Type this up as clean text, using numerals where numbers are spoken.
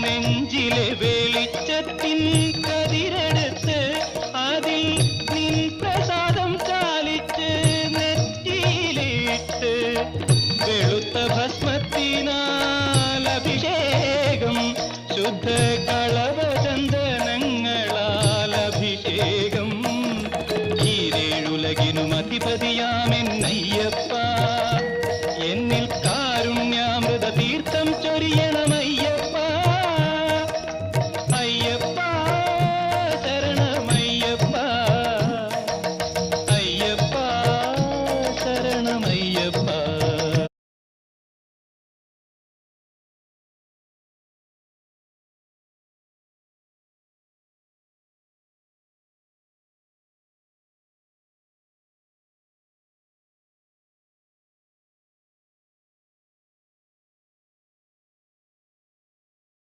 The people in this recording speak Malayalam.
നെഞ്ചിലെ വെളിച്ചത്തിൻ കതിരെടുത്ത് അതിൽ നിൻ പ്രസാദം ചാലിച്ച് നെറ്റിയിലിട്ട് വെളുത്ത ഭസ്മത്തിനാൽ അഭിഷേകം ശുദ്ധ കളവ